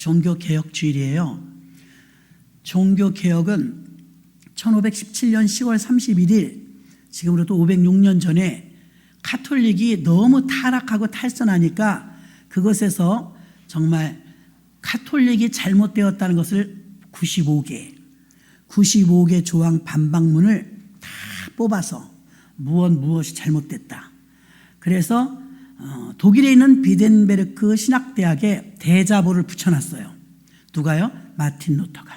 종교개혁주일이에요. 종교개혁은 1517년 10월 31일, 지금으로부터 506년 전에 카톨릭이 너무 타락하고 탈선하니까 그것에서 정말 카톨릭이 잘못되었다는 것을 95개 조항 반박문을 다 뽑아서 무엇이 잘못됐다. 그래서 독일에 있는 비덴베르크 신학대학에 대자보를 붙여놨어요. 누가요? 마틴 루터가.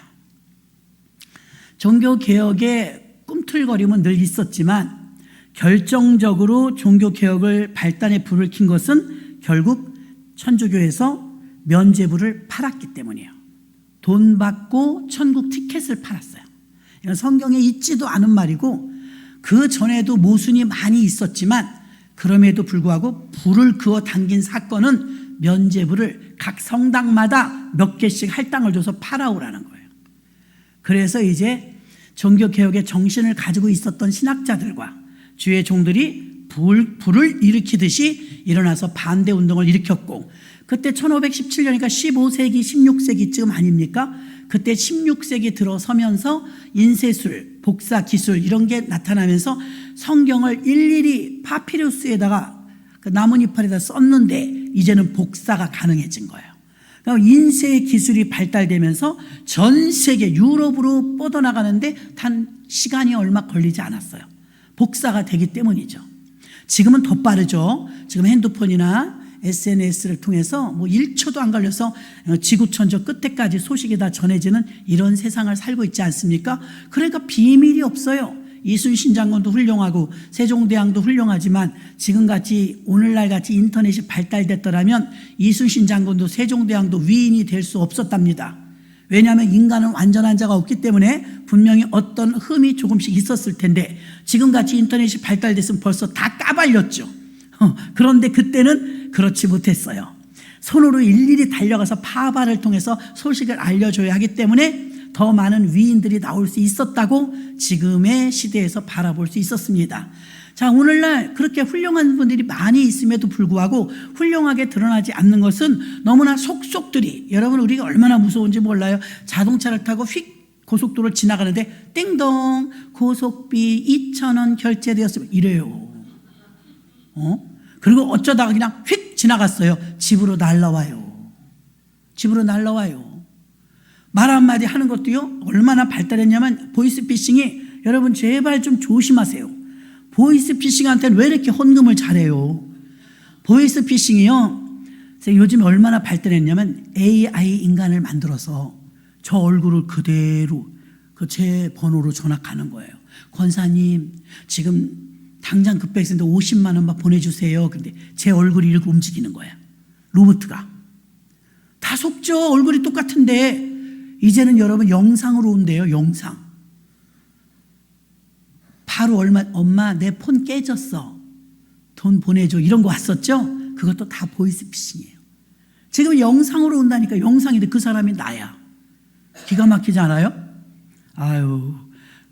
종교개혁의 꿈틀거림은 늘 있었지만 결정적으로 종교개혁을 발단에 불을 킨 것은 결국 천주교에서 면죄부를 팔았기 때문이에요. 돈 받고 천국 티켓을 팔았어요. 이건 성경에 있지도 않은 말이고 그 전에도 모순이 많이 있었지만 그럼에도 불구하고 불을 그어 당긴 사건은 면죄부를 각 성당마다 몇 개씩 할당을 줘서 팔아오라는 거예요. 그래서 이제 종교개혁의 정신을 가지고 있었던 신학자들과 주의 종들이 불을 일으키듯이 일어나서 반대운동을 일으켰고, 그때 1517년이니까 15세기 16세기쯤 아닙니까? 그때 16세기 들어서면서 인쇄술, 복사기술 이런 게 나타나면서 성경을 일일이 파피루스에다가 그 나뭇잎에다 썼는데 이제는 복사가 가능해진 거예요. 그러니까 인쇄 기술이 발달되면서 전 세계 유럽으로 뻗어나가는데 단 시간이 얼마 걸리지 않았어요. 복사가 되기 때문이죠. 지금은 더 빠르죠. 지금 핸드폰이나 SNS를 통해서 1초도 안 걸려서 지구촌 저 끝에까지 소식이 다 전해지는 이런 세상을 살고 있지 않습니까? 그러니까 비밀이 없어요. 이순신 장군도 훌륭하고 세종대왕도 훌륭하지만 지금같이 오늘날같이 인터넷이 발달됐더라면 이순신 장군도 세종대왕도 위인이 될 수 없었답니다. 왜냐하면 인간은 완전한 자가 없기 때문에 분명히 어떤 흠이 조금씩 있었을 텐데 지금같이 인터넷이 발달됐으면 벌써 다 까발렸죠. 그런데 그때는 그렇지 못했어요. 손으로 일일이 달려가서 파발을 통해서 소식을 알려줘야 하기 때문에 더 많은 위인들이 나올 수 있었다고 지금의 시대에서 바라볼 수 있었습니다. 자, 오늘날 그렇게 훌륭한 분들이 많이 있음에도 불구하고 훌륭하게 드러나지 않는 것은 너무나 속속들이, 여러분 우리가 얼마나 무서운지 몰라요. 자동차를 타고 휙 고속도로를 지나가는데 띵동 고속비 2,000원 결제되었으면 이래요. 그리고 어쩌다가 그냥 휙 지나갔어요. 집으로 날라와요. 집으로 날라와요. 말 한마디 하는 것도요, 얼마나 발달했냐면 보이스피싱이, 여러분 제발 좀 조심하세요. 보이스피싱한테는 왜 이렇게 헌금을 잘해요? 보이스피싱이요, 요즘에 얼마나 발달했냐면 AI 인간을 만들어서 저 얼굴을 그대로 그 제 번호로 전화 가는 거예요. 권사님 지금 당장 급하게 있는데 50만 원만 보내주세요. 근데 제 얼굴이 이렇게 움직이는 거야. 로봇가. 다 속죠. 얼굴이 똑같은데 이제는 여러분 영상으로 온대요. 영상. 바로 엄마 내 폰 깨졌어. 돈 보내줘. 이런 거 왔었죠. 그것도 다 보이스피싱이에요. 지금 영상으로 온다니까. 영상인데 그 사람이 나야. 기가 막히지 않아요? 아유.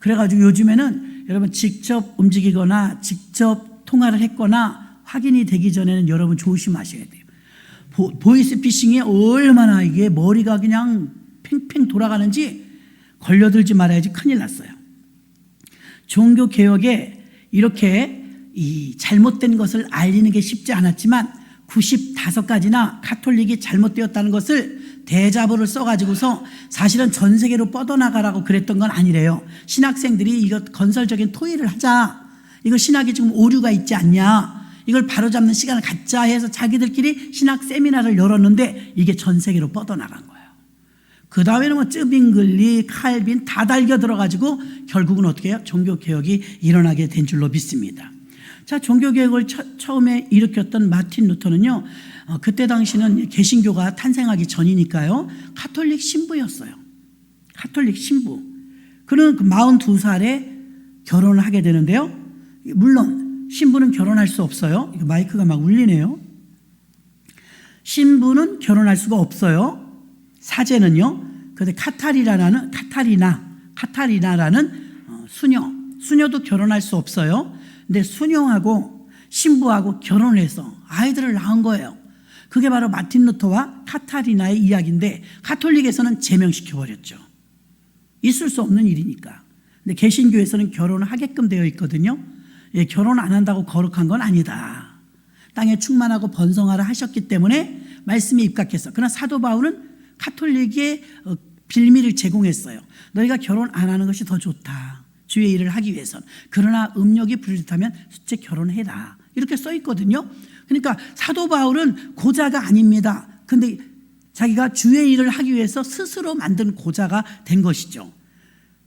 그래가지고 요즘에는 여러분 직접 움직이거나 직접 통화를 했거나 확인이 되기 전에는 여러분 조심하셔야 돼요. 보이스피싱이 얼마나 이게 머리가 그냥 팽팽 돌아가는지 걸려들지 말아야지 큰일 났어요. 종교개혁에 이렇게 이 잘못된 것을 알리는 게 쉽지 않았지만 95가지나 카톨릭이 잘못되었다는 것을 대자보를 써가지고서 사실은 전 세계로 뻗어나가라고 그랬던 건 아니래요. 신학생들이 이거 건설적인 토의를 하자. 이거 신학이 지금 오류가 있지 않냐. 이걸 바로잡는 시간을 갖자 해서 자기들끼리 신학 세미나를 열었는데 이게 전 세계로 뻗어나간 거예요. 그 다음에는 쯔빙글리, 칼빈 다 달겨 들어가지고 결국은 어떻게 해요? 종교개혁이 일어나게 된 줄로 믿습니다. 자, 종교개혁을 처음에 일으켰던 마틴 루터는요, 그때 당시는 개신교가 탄생하기 전이니까요, 카톨릭 신부였어요. 카톨릭 신부. 그는 42살에 결혼을 하게 되는데요, 물론 신부는 결혼할 수 없어요. 마이크가 막 울리네요. 신부는 결혼할 수가 없어요. 사제는요. 그런데 카타리나라는 수녀도 결혼할 수 없어요. 근데 수녀하고 신부하고 결혼을 해서 아이들을 낳은 거예요. 그게 바로 마틴 루터와 카타리나의 이야기인데 가톨릭에서는 제명시켜버렸죠. 있을 수 없는 일이니까. 근데 개신교에서는 결혼을 하게끔 되어 있거든요. 예, 결혼 안 한다고 거룩한 건 아니다. 땅에 충만하고 번성하라 하셨기 때문에 말씀에 입각했어. 그러나 사도 바울은 카톨릭의 빌미를 제공했어요. 너희가 결혼 안 하는 것이 더 좋다. 주의 일을 하기 위해서는. 그러나 음력이 불리하면 숫째 결혼해라. 이렇게 써 있거든요. 그러니까 사도 바울은 고자가 아닙니다. 근데 자기가 주의 일을 하기 위해서 스스로 만든 고자가 된 것이죠.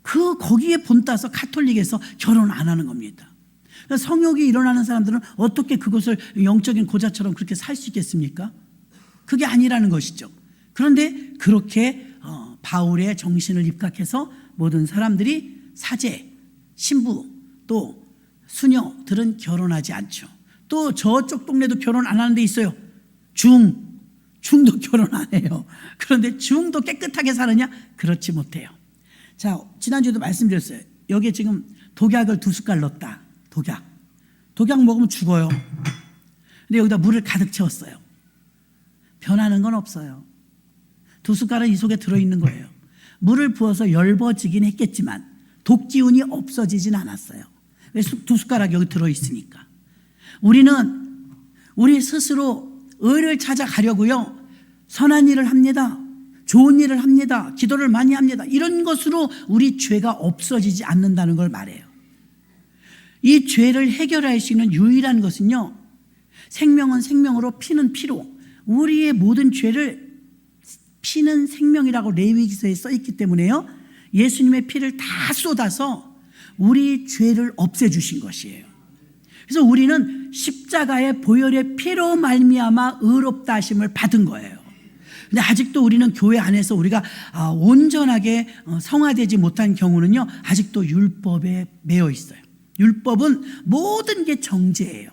거기에 본따서 카톨릭에서 결혼 안 하는 겁니다. 성욕이 일어나는 사람들은 어떻게 그것을 영적인 고자처럼 그렇게 살 수 있겠습니까? 그게 아니라는 것이죠. 그런데 그렇게 바울의 정신을 입각해서 모든 사람들이 사제, 신부, 또 수녀들은 결혼하지 않죠. 또 저쪽 동네도 결혼 안 하는 데 있어요. 중도 결혼 안 해요. 그런데 중도 깨끗하게 사느냐? 그렇지 못해요. 자, 지난주에도 말씀드렸어요. 여기에 지금 독약을 2숟갈 넣었다. 독약 먹으면 죽어요. 근데 여기다 물을 가득 채웠어요. 변하는 건 없어요. 2숟갈은 이 속에 들어있는 거예요. 물을 부어서 엷어지긴 했겠지만 독기운이 없어지진 않았어요. 왜 2숟가락이 여기 들어있으니까. 우리는 우리 스스로 의를 찾아가려고요. 선한 일을 합니다. 좋은 일을 합니다. 기도를 많이 합니다. 이런 것으로 우리 죄가 없어지지 않는다는 걸 말해요. 이 죄를 해결할 수 있는 유일한 것은요, 생명은 생명으로, 피는 피로, 우리의 모든 죄를 피는 생명이라고 레위기서에 써 있기 때문에요, 예수님의 피를 다 쏟아서 우리 죄를 없애주신 것이에요. 그래서 우리는 십자가의 보혈의 피로 말미암아 의롭다 하심을 받은 거예요. 근데 아직도 우리는 교회 안에서 우리가 온전하게 성화되지 못한 경우는요, 아직도 율법에 매여 있어요. 율법은 모든 게 정죄예요.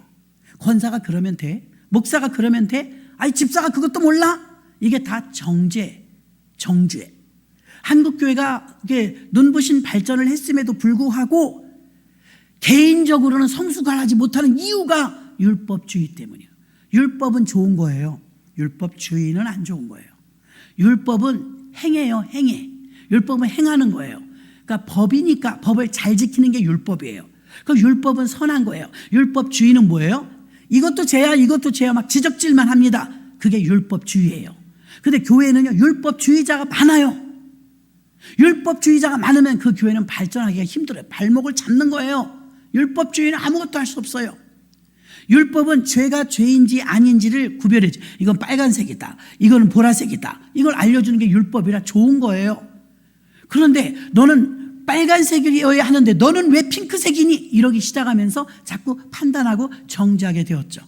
권사가 그러면 돼? 목사가 그러면 돼? 아니 집사가 그것도 몰라? 이게 다 정죄, 정죄. 한국교회가 눈부신 발전을 했음에도 불구하고 개인적으로는 성숙하지 못하는 이유가 율법주의 때문이에요. 율법은 좋은 거예요. 율법주의는 안 좋은 거예요. 율법은 행해요, 행해. 율법은 행하는 거예요. 그러니까 법이니까 법을 잘 지키는 게 율법이에요. 그 율법은 선한 거예요. 율법주의는 뭐예요? 이것도 죄야, 이것도 죄야 막 지적질만 합니다. 그게 율법주의예요. 근데 교회는요, 율법주의자가 많아요. 율법주의자가 많으면 그 교회는 발전하기가 힘들어요. 발목을 잡는 거예요. 율법주의는 아무것도 할 수 없어요. 율법은 죄가 죄인지 아닌지를 구별해줘. 이건 빨간색이다, 이거는 보라색이다, 이걸 알려주는 게 율법이라 좋은 거예요. 그런데 너는 빨간색이어야 하는데 너는 왜 핑크색이니? 이러기 시작하면서 자꾸 판단하고 정죄하게 되었죠.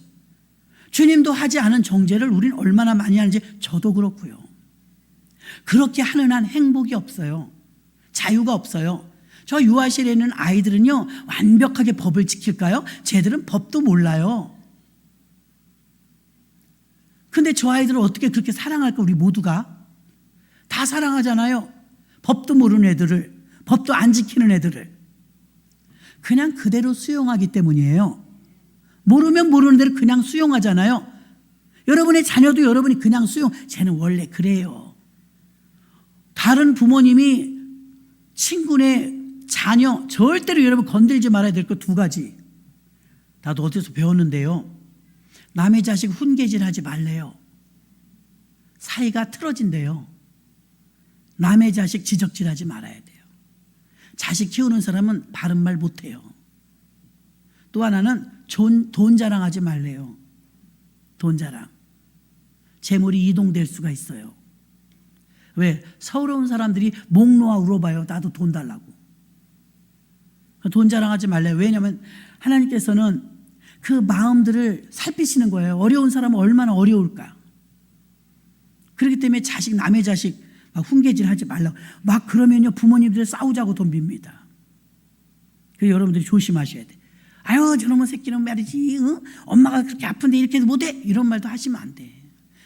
주님도 하지 않은 정죄를 우리는 얼마나 많이 하는지 저도 그렇고요. 그렇게 하는 한 행복이 없어요. 자유가 없어요. 저 유아실에 있는 아이들은요, 완벽하게 법을 지킬까요? 쟤들은 법도 몰라요. 근데 저 아이들을 어떻게 그렇게 사랑할까? 우리 모두가 다 사랑하잖아요. 법도 모르는 애들을, 법도 안 지키는 애들을 그냥 그대로 수용하기 때문이에요. 모르면 모르는 대로 그냥 수용하잖아요. 여러분의 자녀도 여러분이 그냥 수용, 쟤는 원래 그래요. 다른 부모님이 친구네 자녀 절대로 여러분 건들지 말아야 될 것 2가지. 나도 어디서 배웠는데요, 남의 자식 훈계질하지 말래요. 사이가 틀어진대요. 남의 자식 지적질하지 말아야 돼요. 자식 키우는 사람은 바른 말 못해요. 또 하나는 돈 자랑하지 말래요. 돈 자랑. 재물이 이동될 수가 있어요. 왜? 서러운 사람들이 목 놓아 울어봐요. 나도 돈 달라고. 돈 자랑하지 말래요. 왜냐하면 하나님께서는 그 마음들을 살피시는 거예요. 어려운 사람은 얼마나 어려울까. 그렇기 때문에 남의 자식 막 훈계질 하지 말라고. 막 그러면요, 부모님들 싸우자고 돈 빕니다. 그래서 여러분들이 조심하셔야 돼. 아유, 저놈의 새끼는 말이지, 응? 엄마가 그렇게 아픈데 이렇게 해도 못해? 이런 말도 하시면 안 돼.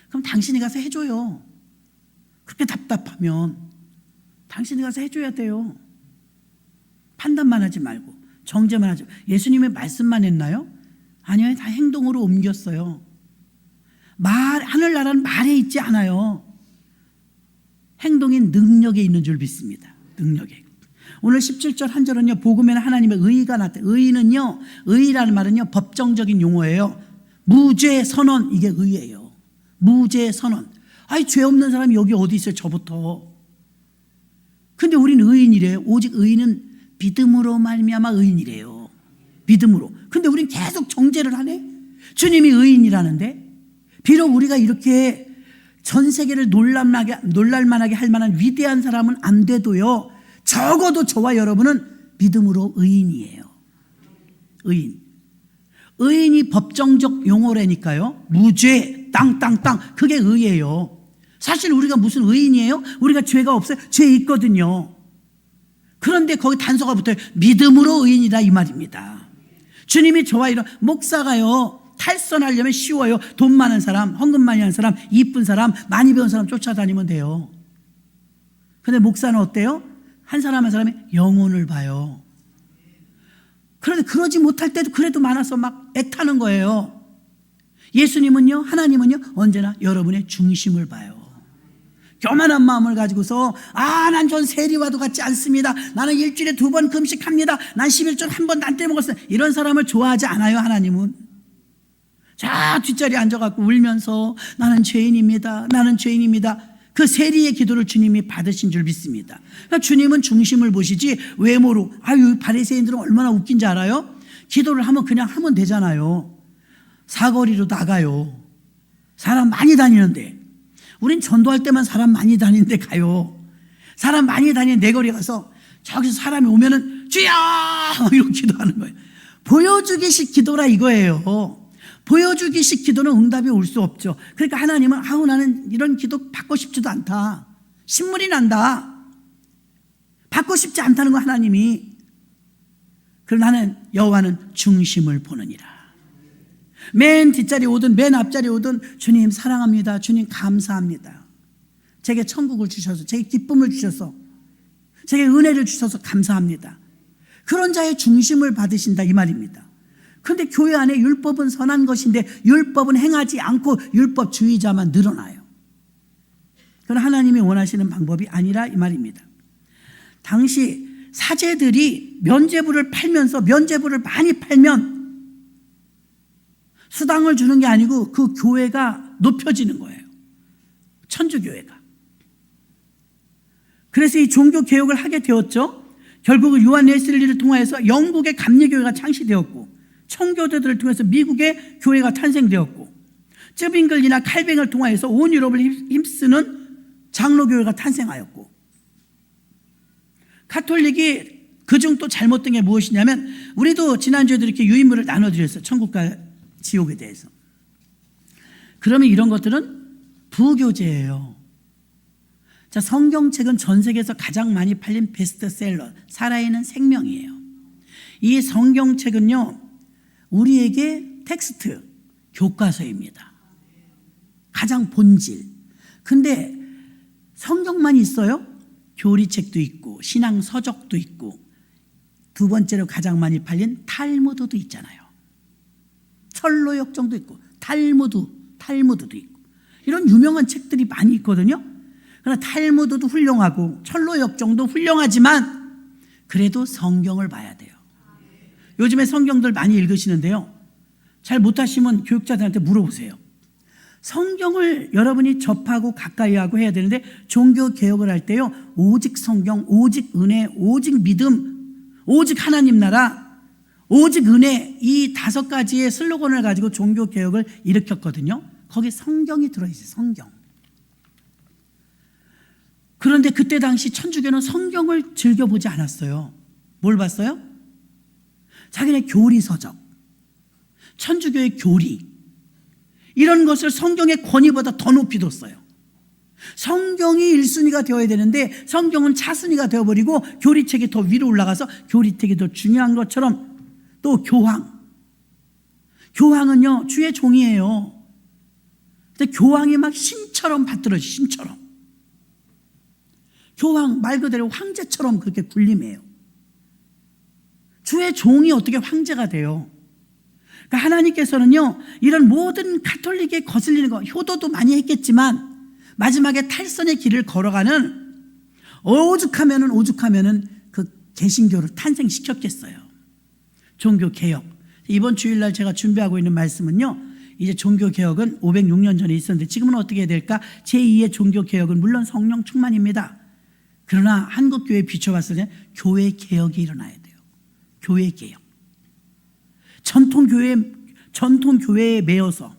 그럼 당신이 가서 해줘요. 그렇게 답답하면 당신이 가서 해줘야 돼요. 판단만 하지 말고, 정죄만 하지 말고. 예수님의 말씀만 했나요? 아니요, 다 행동으로 옮겼어요. 하늘나라는 말에 있지 않아요. 행동이 능력에 있는 줄 믿습니다. 능력에. 오늘 17절 한 절은요, 복음에는 하나님의 의가 나타나. 의는요, 의라는 말은요, 법정적인 용어예요. 무죄 선언, 이게 의예요. 무죄 선언. 아니, 죄 없는 사람이 여기 어디 있어요, 저부터. 근데 우리는 의인이래요. 오직 의인은 믿음으로 말미암아 의인이래요. 믿음으로. 근데 우린 계속 정죄를 하네. 주님이 의인이라는데. 비록 우리가 이렇게 전 세계를 놀랄만하게 할 만한 위대한 사람은 안 돼도요, 적어도 저와 여러분은 믿음으로 의인이에요. 의인. 의인이 법정적 용어라니까요. 무죄, 땅땅땅, 그게 의예요. 사실 우리가 무슨 의인이에요? 우리가 죄가 없어요? 죄 있거든요. 그런데 거기 단서가 붙어요. 믿음으로 의인이다, 이 말입니다. 주님이 저와 이런 목사가요, 탈선하려면 쉬워요. 돈 많은 사람, 헌금 많이 하는 사람, 이쁜 사람, 많이 배운 사람 쫓아다니면 돼요. 근데 목사는 어때요? 한 사람 한 사람이 영혼을 봐요. 그런데 그러지 못할 때도 그래도 많아서 막 애타는 거예요. 예수님은요, 하나님은요, 언제나 여러분의 중심을 봐요. 교만한 마음을 가지고서 난 전 세리와도 같지 않습니다. 나는 일주일에 2번 금식합니다. 난 11절 한 번도 안 떼먹었어요. 이런 사람을 좋아하지 않아요. 하나님은. 자, 뒷자리에 앉아갖고 울면서 나는 죄인입니다. 나는 죄인입니다. 그 세리의 기도를 주님이 받으신 줄 믿습니다. 그러니까 주님은 중심을 보시지 외모로. 바리새인들은 얼마나 웃긴지 알아요? 기도를 하면 그냥 하면 되잖아요. 사거리로 나가요. 사람 많이 다니는데. 우린 전도할 때만 사람 많이 다니는데 가요. 사람 많이 다니는 내거리 가서 저기서 사람이 오면은 주여! 이렇게 기도하는 거예요. 보여주기식 기도라 이거예요. 보여주기식 기도는 응답이 올 수 없죠. 그러니까 하나님은 나는 이런 기도 받고 싶지도 않다. 신물이 난다. 받고 싶지 않다는 거 하나님이. 그러나 나는 여호와는 중심을 보느니라. 맨 뒷자리 오든 맨 앞자리 오든 주님 사랑합니다. 주님 감사합니다. 제게 천국을 주셔서, 제게 기쁨을 주셔서, 제게 은혜를 주셔서 감사합니다. 그런 자의 중심을 받으신다 이 말입니다. 그런데 교회 안에 율법은 선한 것인데 율법은 행하지 않고 율법주의자만 늘어나요. 그건 하나님이 원하시는 방법이 아니라 이 말입니다. 당시 사제들이 면죄부를 팔면서 면죄부를 많이 팔면 수당을 주는 게 아니고 그 교회가 높여지는 거예요. 천주교회가. 그래서 이 종교개혁을 하게 되었죠. 결국은 요한 웨슬리를 통해서 영국의 감리교회가 창시되었고 청교도들을 통해서 미국의 교회가 탄생되었고 쯔빙글이나 칼뱅을 통해서 온 유럽을 힘쓰는 장로교회가 탄생하였고 가톨릭이 그중 또 잘못된 게 무엇이냐면 우리도 지난주에도 이렇게 유인물을 나눠드렸어요. 천국과 지옥에 대해서. 그러면 이런 것들은 부교재예요. 자, 성경책은 전 세계에서 가장 많이 팔린 베스트셀러, 살아있는 생명이에요. 이 성경책은요, 우리에게 텍스트, 교과서입니다. 가장 본질. 근데 성경만 있어요? 교리책도 있고 신앙서적도 있고 두 번째로 가장 많이 팔린 탈무드도 있잖아요. 철로역정도 있고 탈무드도 있고 이런 유명한 책들이 많이 있거든요. 그러나 탈무드도 훌륭하고 철로역정도 훌륭하지만 그래도 성경을 봐야 돼요. 요즘에 성경들 많이 읽으시는데요. 잘 못하시면 교육자들한테 물어보세요. 성경을 여러분이 접하고 가까이 하고 해야 되는데 종교 개혁을 할 때요. 오직 성경, 오직 은혜, 오직 믿음, 오직 하나님 나라, 오직 은혜 이 5가지의 슬로건을 가지고 종교 개혁을 일으켰거든요. 거기 성경이 들어있어요. 성경. 그런데 그때 당시 천주교는 성경을 즐겨보지 않았어요. 뭘 봤어요? 자기네 교리서적, 천주교의 교리 이런 것을 성경의 권위보다 더 높이 뒀어요. 성경이 1순위가 되어야 되는데 성경은 차순위가 되어버리고 교리책이 더 위로 올라가서 교리책이 더 중요한 것처럼 또 교황은요 주의 종이에요. 근데 교황이 막 신처럼 받들어지 신처럼 교황 말 그대로 황제처럼 그렇게 군림해요. 주의 종이 어떻게 황제가 돼요? 그러니까 하나님께서는요, 이런 모든 가톨릭에 거슬리는 거, 효도도 많이 했겠지만 마지막에 탈선의 길을 걸어가는 오죽하면은 그 개신교를 탄생시켰겠어요. 종교개혁. 이번 주일날 제가 준비하고 있는 말씀은요, 이제 종교개혁은 506년 전에 있었는데 지금은 어떻게 해야 될까? 제2의 종교개혁은 물론 성령 충만입니다. 그러나 한국교회에 비춰봤을 때 교회개혁이 일어나야 돼요. 교회개혁. 전통교회에 매여서,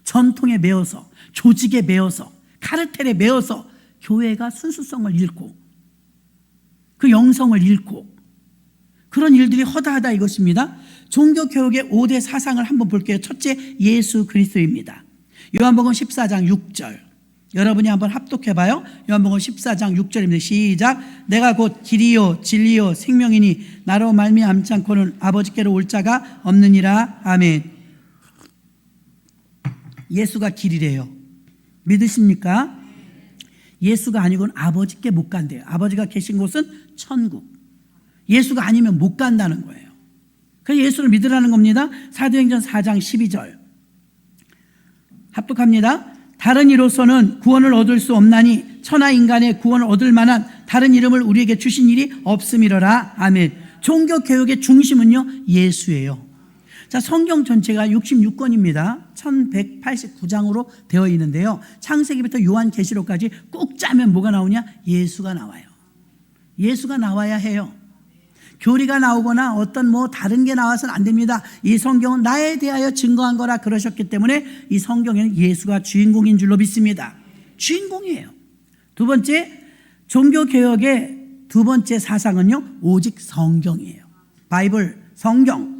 전통에 매여서, 조직에 매여서, 카르텔에 매여서 교회가 순수성을 잃고 그 영성을 잃고 그런 일들이 허다하다 이것입니다. 종교개혁의 5대 사상을 한번 볼게요. 첫째, 예수 그리스도입니다. 요한복음 14장 6절. 여러분이 한번 합독해봐요. 요한복음 14장 6절입니다. 시작. 내가 곧 길이요 진리요 생명이니 나로 말미암지 않고는 아버지께로 올 자가 없느니라. 아멘. 예수가 길이래요. 믿으십니까? 예수가 아니고는 아버지께 못 간대요. 아버지가 계신 곳은 천국. 예수가 아니면 못 간다는 거예요. 그래서 예수를 믿으라는 겁니다. 사도행전 4장 12절 합독합니다. 다른 이로서는 구원을 얻을 수 없나니 천하 인간의 구원을 얻을 만한 다른 이름을 우리에게 주신 일이 없음이로라. 아멘. 종교개혁의 중심은요, 예수예요. 자, 성경 전체가 66권입니다. 1189장으로 되어 있는데요, 창세기부터 요한계시록까지 꼭 짜면 뭐가 나오냐? 예수가 나와요. 예수가 나와야 해요. 교리가 나오거나 어떤 다른 게 나와서는 안 됩니다. 이 성경은 나에 대하여 증거한 거라 그러셨기 때문에 이 성경에는 예수가 주인공인 줄로 믿습니다. 주인공이에요. 두 번째, 종교개혁의 두 번째 사상은요, 오직 성경이에요. 바이블, 성경.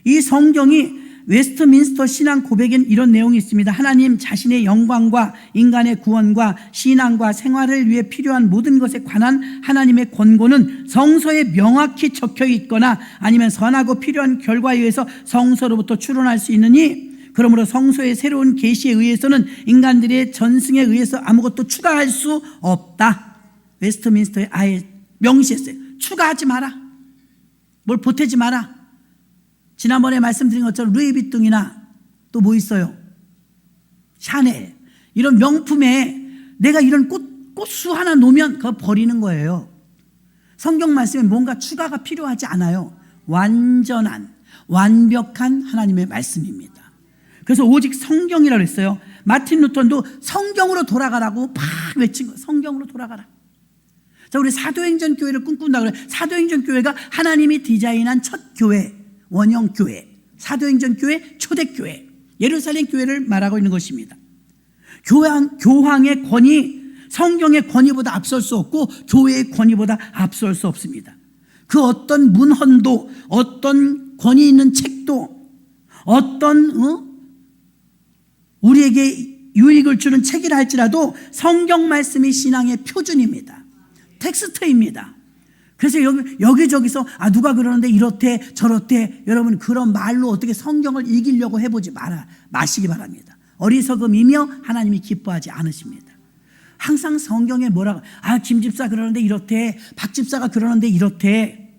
이 성경이 웨스트민스터 신앙 고백엔 이런 내용이 있습니다. 하나님 자신의 영광과 인간의 구원과 신앙과 생활을 위해 필요한 모든 것에 관한 하나님의 권고는 성서에 명확히 적혀 있거나 아니면 선하고 필요한 결과에 의해서 성서로부터 추론할 수 있느니, 그러므로 성서의 새로운 계시에 의해서는 인간들의 전승에 의해서 아무것도 추가할 수 없다. 웨스트민스터에 아예 명시했어요. 추가하지 마라. 뭘 보태지 마라. 지난번에 말씀드린 것처럼 루이비통이나 또 뭐 있어요? 샤넬, 이런 명품에 내가 이런 꽃수 하나 놓으면 그거 버리는 거예요. 성경 말씀에 뭔가 추가가 필요하지 않아요. 완전한, 완벽한 하나님의 말씀입니다. 그래서 오직 성경이라고 했어요. 마틴 루터도 성경으로 돌아가라고 막 외친 거예요. 성경으로 돌아가라. 자, 우리 사도행전 교회를 꿈꾼다 그래요. 사도행전 교회가 하나님이 디자인한 첫 교회, 원형 교회, 사도행전 교회, 초대교회, 예루살렘 교회를 말하고 있는 것입니다. 교황의 권위, 성경의 권위보다 앞설 수 없고 교회의 권위보다 앞설 수 없습니다. 그 어떤 문헌도, 어떤 권위 있는 책도, 어떤 우리에게 유익을 주는 책이라 할지라도 성경 말씀이 신앙의 표준입니다. 텍스트입니다. 그래서 여기저기서 누가 그러는데 이렇대 저렇대, 여러분 그런 말로 어떻게 성경을 이기려고 해보지 마시기 바랍니다. 어리석음이며 하나님이 기뻐하지 않으십니다. 항상 성경에 뭐라고, 김 집사 그러는데 이렇대, 박 집사가 그러는데 이렇대,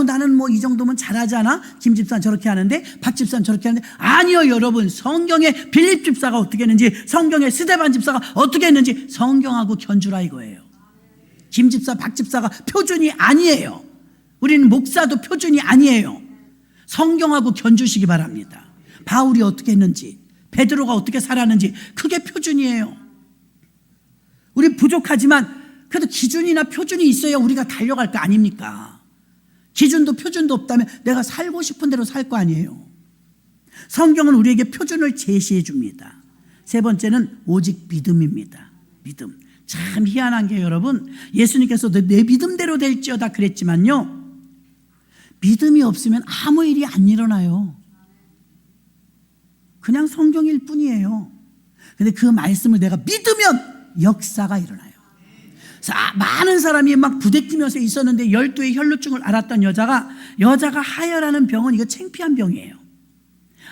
나는 이 정도면 잘하지 않아? 김 집사는 저렇게 하는데 박 집사는 저렇게 하는데. 아니요, 여러분, 성경에 빌립 집사가 어떻게 했는지, 성경에 스데반 집사가 어떻게 했는지 성경하고 견주라 이거예요. 김 집사, 박 집사가 표준이 아니에요. 우리는 목사도 표준이 아니에요. 성경하고 견주시기 바랍니다. 바울이 어떻게 했는지, 베드로가 어떻게 살았는지, 그게 표준이에요. 우리 부족하지만 그래도 기준이나 표준이 있어야 우리가 달려갈 거 아닙니까? 기준도 표준도 없다면 내가 살고 싶은 대로 살 거 아니에요. 성경은 우리에게 표준을 제시해 줍니다. 세 번째는 오직 믿음입니다. 믿음. 참 희한한 게, 여러분, 예수님께서 내 믿음대로 될지어다 그랬지만요, 믿음이 없으면 아무 일이 안 일어나요. 그냥 성경일 뿐이에요. 근데 그 말씀을 내가 믿으면 역사가 일어나요. 많은 사람이 막 부대끼면서 있었는데 12의 혈루증을 앓았던 여자가 하혈하는 병은 이거 창피한 병이에요.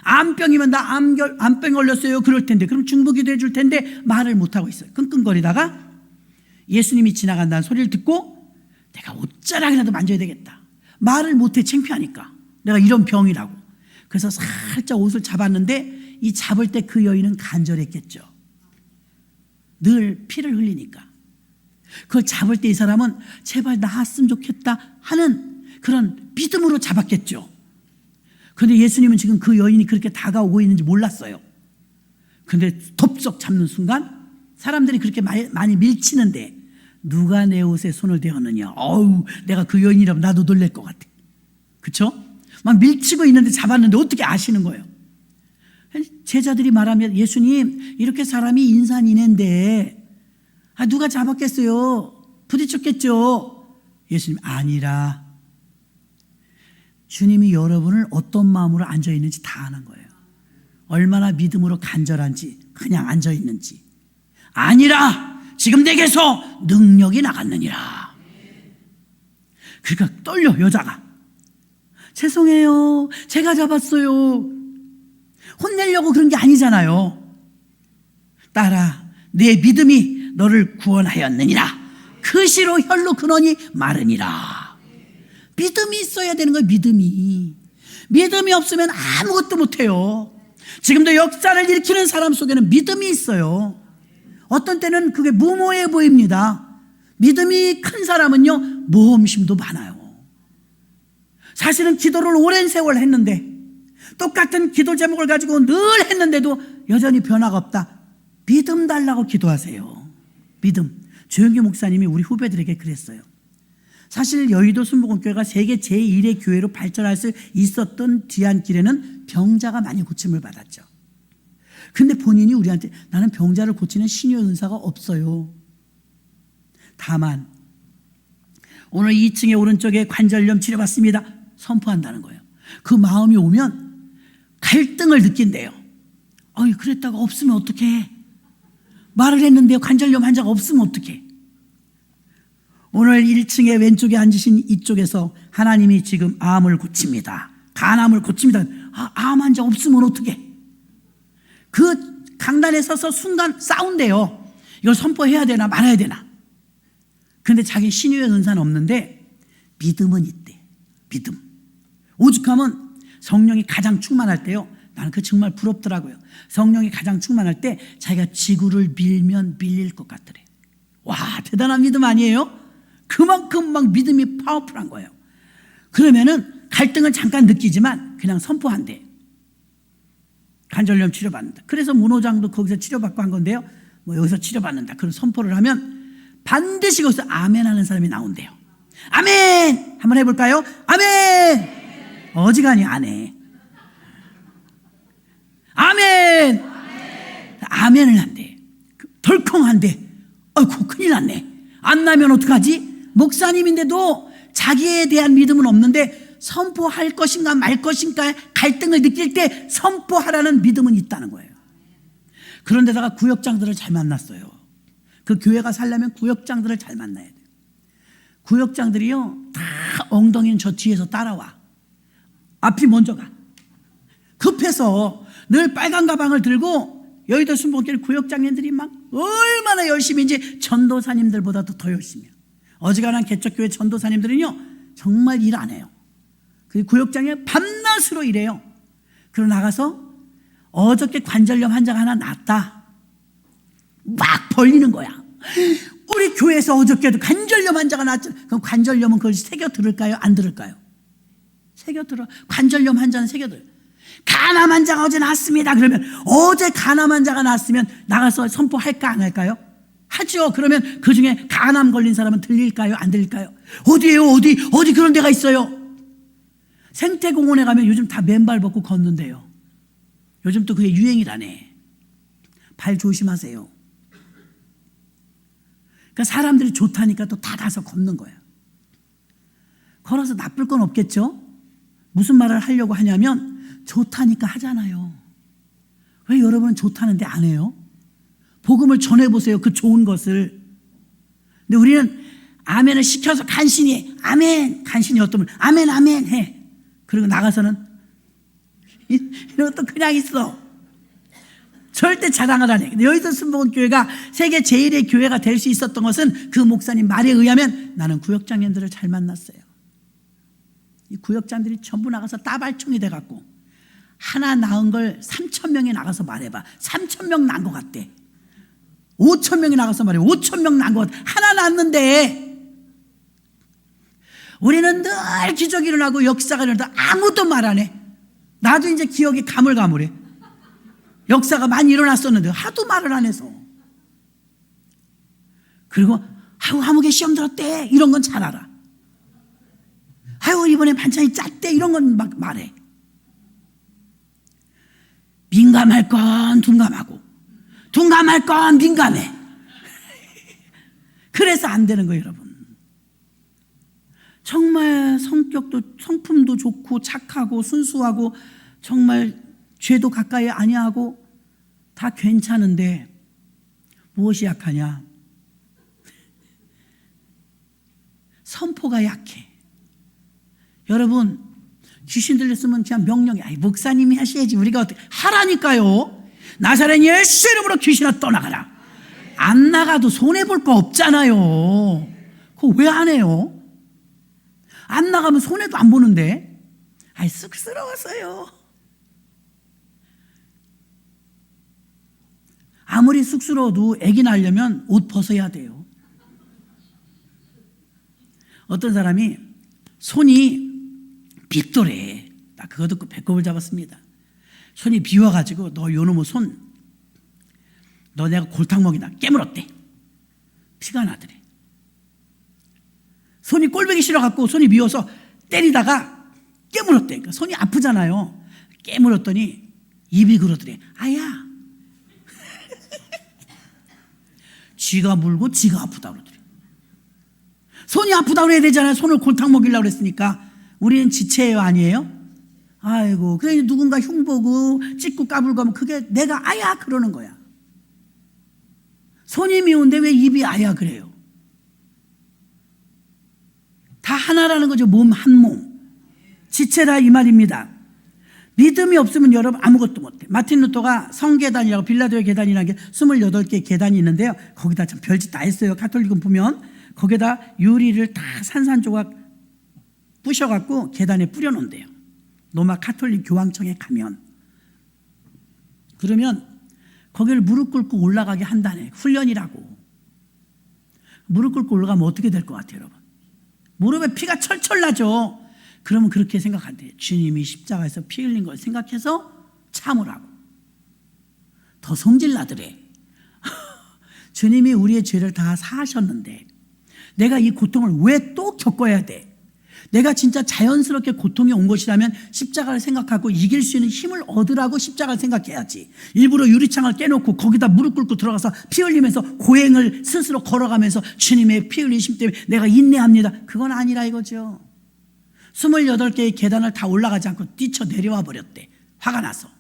암병이면 나 암병 걸렸어요 그럴 텐데, 그럼 중보기도 해줄 텐데 말을 못하고 있어요. 끙끙거리다가 예수님이 지나간다는 소리를 듣고 내가 옷자락이라도 만져야 되겠다. 말을 못해 창피하니까, 내가 이런 병이라고. 그래서 살짝 옷을 잡았는데 이 잡을 때 그 여인은 간절했겠죠. 늘 피를 흘리니까. 그걸 잡을 때 이 사람은 제발 나았으면 좋겠다 하는 그런 믿음으로 잡았겠죠. 그런데 예수님은 지금 그 여인이 그렇게 다가오고 있는지 몰랐어요. 근데 덥석 잡는 순간 사람들이 그렇게 많이 밀치는데 누가 내 옷에 손을 대었느냐. 어우, 내가 그 여인이라면 나도 놀랄 것 같아. 그쵸? 막 밀치고 있는데 잡았는데 어떻게 아시는 거예요? 제자들이 말하면 예수님, 이렇게 사람이 인산인해인데 누가 잡았겠어요? 부딪혔겠죠? 예수님, 아니라 주님이 여러분을 어떤 마음으로 앉아있는지 다 아는 거예요. 얼마나 믿음으로 간절한지, 그냥 앉아있는지. 아니라 지금 내게서 능력이 나갔느니라. 그러니까 떨려, 여자가. 죄송해요, 제가 잡았어요. 혼내려고 그런 게 아니잖아요. 딸아, 내 믿음이 너를 구원하였느니라. 그 시로 혈로 근원이 마르니라. 믿음이 있어야 되는 거예요. 믿음이 없으면 아무것도 못해요. 지금도 역사를 일으키는 사람 속에는 믿음이 있어요. 어떤 때는 그게 무모해 보입니다. 믿음이 큰 사람은요, 모험심도 많아요. 사실은 기도를 오랜 세월 했는데, 똑같은 기도 제목을 가지고 늘 했는데도 여전히 변화가 없다. 믿음 달라고 기도하세요. 믿음. 조영기 목사님이 우리 후배들에게 그랬어요. 사실 여의도 순복음교회가 세계 제1의 교회로 발전할 수 있었던 뒤안길에는 병자가 많이 고침을 받았죠. 근데 본인이 우리한테 나는 병자를 고치는 신유의 은사가 없어요. 다만 오늘 2층에 오른쪽에 관절염 치료받습니다. 선포한다는 거예요. 그 마음이 오면 갈등을 느낀대요. 그랬다가 없으면 어떡해. 말을 했는데 관절염 환자가 없으면 어떡해. 오늘 1층에 왼쪽에 앉으신 이쪽에서 하나님이 지금 암을 고칩니다. 간암을 고칩니다. 암 환자 없으면 어떡해. 그 강단에 서서 순간 싸운대요. 이걸 선포해야 되나 말아야 되나. 근데 자기 신유의 은사는 없는데 믿음은 있대. 믿음. 오죽하면 성령이 가장 충만할 때요. 나는 그 정말 부럽더라고요. 성령이 가장 충만할 때 자기가 지구를 밀면 밀릴 것 같더래. 와, 대단한 믿음 아니에요? 그만큼 막 믿음이 파워풀한 거예요. 그러면은 갈등을 잠깐 느끼지만 그냥 선포한대. 관절염 치료받는다. 그래서 문호장도 거기서 치료받고 한 건데요. 여기서 치료받는다. 그런 선포를 하면 반드시 거기서 아멘 하는 사람이 나온대요. 아멘! 한번 해볼까요? 아멘! 어지간히 안 해. 아멘! 아멘을 한대. 덜컹한데, 아이고, 큰일 났네. 안 나면 어떡하지? 목사님인데도 자기에 대한 믿음은 없는데 선포할 것인가 말 것인가 갈등을 느낄 때 선포하라는 믿음은 있다는 거예요. 그런데다가 구역장들을 잘 만났어요. 그 교회가 살려면 구역장들을 잘 만나야 돼요. 구역장들이요, 다 엉덩이는 저 뒤에서 따라와. 앞이 먼저 가. 급해서 늘 빨간 가방을 들고 여의도 순복음교회 구역장님들이 막 얼마나 열심히인지 전도사님들보다도 더 열심히 해요. 어지간한 개척교회 전도사님들은요, 정말 일 안 해요. 그 구역장에 밤낮으로 일해요. 그러고 나가서 어저께 관절염 환자가 하나 났다. 막 벌리는 거야. 우리 교회에서 어저께도 관절염 환자가 났죠. 그럼 관절염은 그걸 새겨 들을까요? 안 들을까요? 새겨 들어. 관절염 환자는 새겨 들어요. 간암 환자가 어제 났습니다. 그러면 어제 간암 환자가 났으면 나가서 선포할까 안 할까요? 하죠. 그러면 그 중에 간암 걸린 사람은 들릴까요? 안 들릴까요? 어디에요? 어디 그런 데가 있어요? 생태공원에 가면 요즘 다 맨발 벗고 걷는데요. 요즘 또 그게 유행이라네. 발 조심하세요. 그러니까 사람들이 좋다니까 또 다 가서 걷는 거예요. 걸어서 나쁠 건 없겠죠? 무슨 말을 하려고 하냐면 좋다니까 하잖아요. 왜 여러분은 좋다는데 안 해요? 복음을 전해보세요. 그 좋은 것을. 근데 우리는 아멘을 시켜서 간신히 해. 아멘. 간신히 어떤 분 아멘 아멘 해. 그리고 나가서는 이런 것도 그냥 있어. 절대 자랑을 안 해. 근데 여의도 순복음교회가 세계 제1의 교회가 될 수 있었던 것은 그 목사님 말에 의하면 나는 구역장님들을 잘 만났어요. 이 구역장들이 전부 나가서 따발총이 돼갖고 하나 낳은 걸 3,000명이 나가서 말해봐. 3,000명 낳은 것 같대. 5,000명이 나가서 말해. 5,000명 낳은 것 같아. 하나 낳았는데 우리는 늘 기적이 일어나고 역사가 일어나도 아무도 말 안 해. 나도 이제 기억이 가물가물해. 역사가 많이 일어났었는데 하도 말을 안 해서. 그리고 아유 아무개 시험 들었대 이런 건 잘 알아. 아유 이번에 반찬이 짰대 이런 건 막 말해. 민감할 건 둔감하고 둔감할 건 민감해. 그래서 안 되는 거예요 여러분. 정말 성품도 좋고 착하고 순수하고 정말 죄도 가까이 아니하고 다 괜찮은데 무엇이 약하냐? 선포가 약해. 여러분 귀신 들렸으면 그냥 명령이 아니 목사님이 하셔야지 우리가 어떻게 하라니까요. 나사렛 예수 이름으로 귀신아 떠나가라. 안 나가도 손해볼 거 없잖아요. 그거 왜 안 해요? 안 나가면 손해도 안 보는데. 아이 쑥스러웠어요. 아무리 쑥스러워도 애기 낳으려면 옷 벗어야 돼요. 어떤 사람이 손이 빅도래. 나 그거 듣고 배꼽을 잡았습니다. 손이 비워가지고 너 요놈의 손 너 내가 골탕 먹이나 깨물었대. 피가 나더래. 손이 꼴보기 싫어갖고 손이 미워서 때리다가 깨물었대. 그러니까 손이 아프잖아요. 깨물었더니 입이 그러더래. 아야. 쥐가 물고 지가 아프다 그러더래. 손이 아프다 그래야 되잖아요. 손을 골탕 먹이려고 그랬으니까. 우리는 지체예요 아니에요? 아이고 그래 누군가 흉보고 찢고 까불고 그게 내가 아야 그러는 거야. 손이 미운데 왜 입이 아야 그래요? 다 하나라는 거죠. 몸 한 몸. 지체라 이 말입니다. 믿음이 없으면 여러분 아무것도 못해. 마틴 루터가 성계단이라고 빌라도의 계단이라는 게 28개의 계단이 있는데요. 거기다 참 별짓 다 했어요. 가톨릭은 보면 거기다 유리를 다 산산조각 부셔갖고 계단에 뿌려놓는데요. 로마 가톨릭 교황청에 가면 그러면 거기를 무릎 꿇고 올라가게 한다네. 훈련이라고. 무릎 꿇고 올라가면 어떻게 될 것 같아요 여러분? 무릎에 피가 철철 나죠. 그러면 그렇게 생각한대. 주님이 십자가에서 피 흘린 걸 생각해서 참으라고. 더 성질 나더래. 주님이 우리의 죄를 다 사하셨는데 내가 이 고통을 왜 또 겪어야 돼? 내가 진짜 자연스럽게 고통이 온 것이라면 십자가를 생각하고 이길 수 있는 힘을 얻으라고 십자가를 생각해야지. 일부러 유리창을 깨놓고 거기다 무릎 꿇고 들어가서 피 흘리면서 고행을 스스로 걸어가면서 주님의 피 흘리심 때문에 내가 인내합니다. 그건 아니라 이거죠. 28개의 계단을 다 올라가지 않고 뛰쳐 내려와 버렸대. 화가 나서.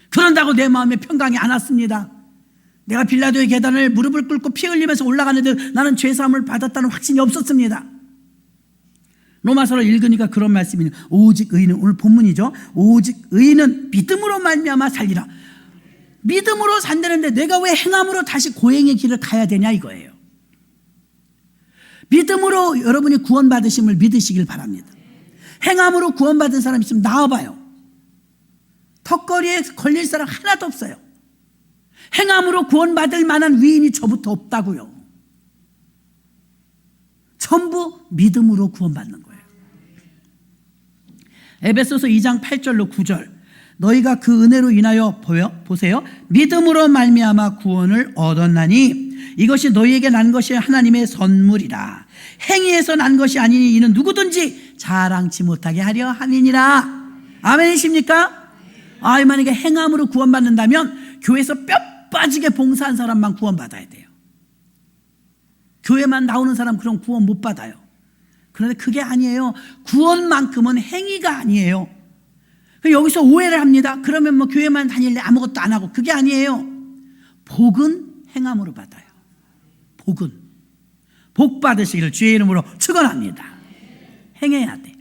그런다고 내 마음에 평강이 안 왔습니다. 내가 빌라도의 계단을 무릎을 꿇고 피 흘리면서 올라가는데 나는 죄사함을 받았다는 확신이 없었습니다. 로마서를 읽으니까 그런 말씀이 있는 오직 의인은 오늘 본문이죠. 오직 의인은 믿음으로 말미암아 살리라. 믿음으로 산다는데 내가 왜 행함으로 다시 고행의 길을 가야 되냐 이거예요. 믿음으로 여러분이 구원받으심을 믿으시길 바랍니다. 행함으로 구원받은 사람 있으면 나와봐요. 턱걸이에 걸릴 사람 하나도 없어요. 행함으로 구원받을 만한 위인이 저부터 없다고요. 전부 믿음으로 구원받는 거예요. 에베소서 2장 8절로 9절 너희가 그 은혜로 인하여 보세요. 믿음으로 말미암아 구원을 얻었나니 이것이 너희에게 난 것이 하나님의 선물이라. 행위에서 난 것이 아니니 이는 누구든지 자랑치 못하게 하려 함이니라. 아멘이십니까? 만약에 행함으로 구원받는다면 교회에서 뼈 빠지게 봉사한 사람만 구원받아야 돼요. 교회만 나오는 사람 그럼 구원 못 받아요. 그런데 그게 아니에요. 구원만큼은 행위가 아니에요. 여기서 오해를 합니다. 그러면 뭐 교회만 다닐래 아무것도 안 하고. 그게 아니에요. 복은 행함으로 받아요. 복은. 복 받으시기를 주의 이름으로 축원합니다. 행해야 돼.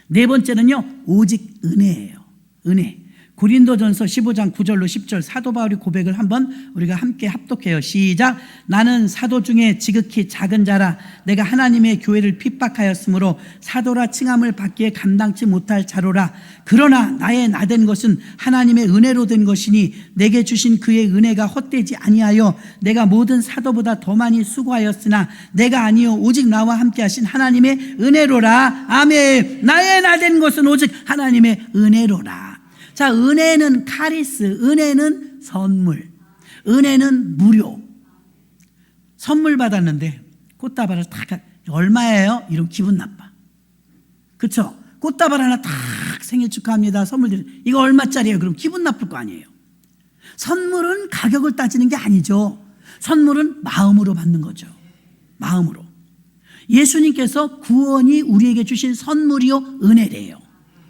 네 번째는요. 오직 은혜예요. 은혜. 고린도전서 15장 9절로 10절 사도 바울의 고백을 한번 우리가 함께 합독해요. 시작. 나는 사도 중에 지극히 작은 자라 내가 하나님의 교회를 핍박하였으므로 사도라 칭함을 받기에 감당치 못할 자로라. 그러나 나의 나된 것은 하나님의 은혜로 된 것이니 내게 주신 그의 은혜가 헛되지 아니하여 내가 모든 사도보다 더 많이 수고하였으나 내가 아니요 오직 나와 함께 하신 하나님의 은혜로라. 아멘. 나의 나된 것은 오직 하나님의 은혜로라. 자, 은혜는 카리스, 은혜는 선물, 은혜는 무료. 선물 받았는데 꽃다발을 딱 얼마예요? 이러면 기분 나빠. 그렇죠? 꽃다발 하나 딱 생일 축하합니다. 선물 드려. 이거 얼마짜리예요? 그럼 기분 나쁠 거 아니에요. 선물은 가격을 따지는 게 아니죠. 선물은 마음으로 받는 거죠. 마음으로. 예수님께서 구원이 우리에게 주신 선물이요 은혜래요.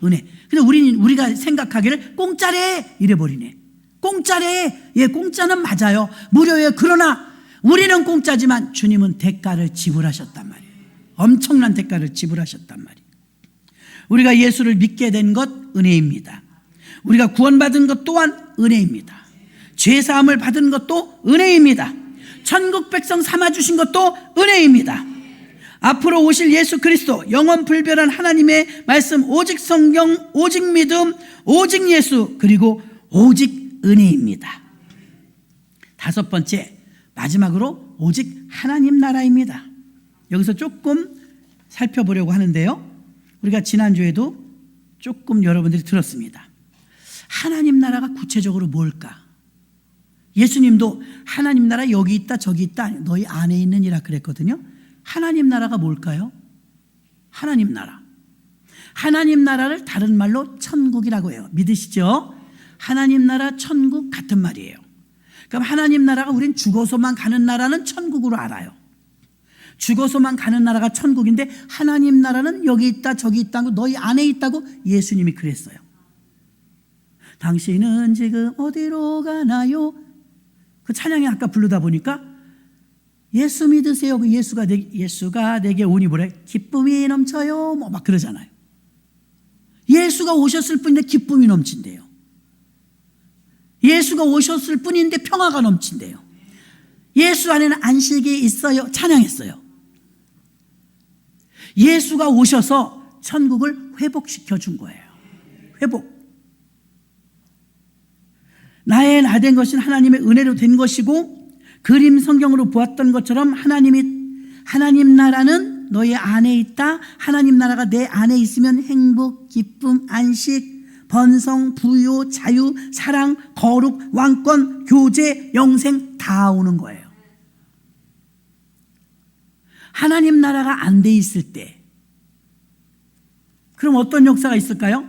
은혜. 근데 우리가 생각하기를 공짜래 이래버리네. 공짜래. 예, 공짜는 맞아요. 무료예요. 그러나 우리는 공짜지만 주님은 대가를 지불하셨단 말이에요. 엄청난 대가를 지불하셨단 말이에요. 우리가 예수를 믿게 된 것 은혜입니다. 우리가 구원받은 것 또한 은혜입니다. 죄사함을 받은 것도 은혜입니다. 천국 백성 삼아주신 것도 은혜입니다. 앞으로 오실 예수 그리스도, 영원 불변한 하나님의 말씀, 오직 성경, 오직 믿음, 오직 예수, 그리고 오직 은혜입니다. 다섯 번째, 마지막으로 오직 하나님 나라입니다. 여기서 조금 살펴보려고 하는데요. 우리가 지난주에도 조금 여러분들이 들었습니다. 하나님 나라가 구체적으로 뭘까? 예수님도 하나님 나라 여기 있다 저기 있다 너희 안에 있느니라 그랬거든요. 하나님 나라가 뭘까요? 하나님 나라. 하나님 나라를 다른 말로 천국이라고 해요. 믿으시죠? 하나님 나라, 천국 같은 말이에요. 그럼 하나님 나라가 우린 죽어서만 가는 나라는 천국으로 알아요. 죽어서만 가는 나라가 천국인데 하나님 나라는 여기 있다 저기 있다고 너희 안에 있다고 예수님이 그랬어요. 당신은 지금 어디로 가나요? 그 찬양이 아까 부르다 보니까 예수 믿으세요. 그 예수가 내게 오니 뭐래? 기쁨이 넘쳐요. 뭐 막 그러잖아요. 예수가 오셨을 뿐인데 기쁨이 넘친대요. 예수가 오셨을 뿐인데 평화가 넘친대요. 예수 안에는 안식이 있어요. 찬양했어요. 예수가 오셔서 천국을 회복시켜 준 거예요. 회복. 나의 나된 것은 하나님의 은혜로 된 것이고 그림 성경으로 보았던 것처럼 하나님 나라는 너희 안에 있다. 하나님 나라가 내 안에 있으면 행복, 기쁨, 안식, 번성, 부요, 자유, 사랑, 거룩, 왕권, 교제, 영생 다 오는 거예요. 하나님 나라가 안 돼 있을 때 그럼 어떤 역사가 있을까요?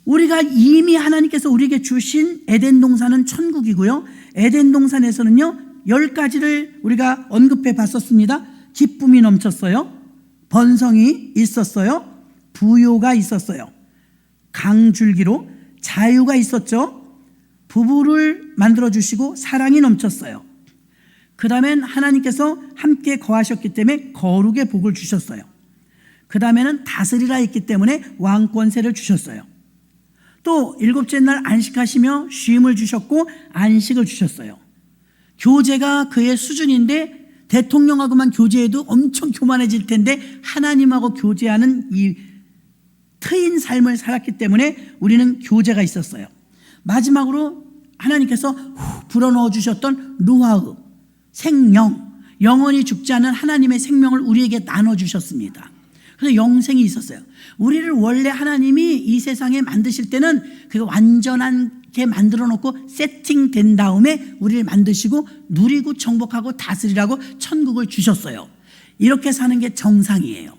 우리가 이미 하나님께서 우리에게 주신 에덴 동산은 천국이고요. 에덴 동산에서는요 10가지를 우리가 언급해 봤었습니다. 기쁨이 넘쳤어요. 번성이 있었어요. 부요가 있었어요. 강줄기로 자유가 있었죠. 부부를 만들어주시고 사랑이 넘쳤어요. 그 다음엔 하나님께서 함께 거하셨기 때문에 거룩의 복을 주셨어요. 그 다음에는 다스리라 했기 때문에 왕권세를 주셨어요. 또 일곱째 날 안식하시며 쉼을 주셨고 안식을 주셨어요. 교제가 그의 수준인데 대통령하고만 교제해도 엄청 교만해질 텐데 하나님하고 교제하는 이 트인 삶을 살았기 때문에 우리는 교제가 있었어요. 마지막으로 하나님께서 불어넣어 주셨던 루아흐, 생명, 영원히 죽지 않은 하나님의 생명을 우리에게 나눠주셨습니다. 그래서 영생이 있었어요. 우리를 원래 하나님이 이 세상에 만드실 때는 그 완전하게 만들어 놓고 세팅된 다음에 우리를 만드시고 누리고 정복하고 다스리라고 천국을 주셨어요. 이렇게 사는 게 정상이에요.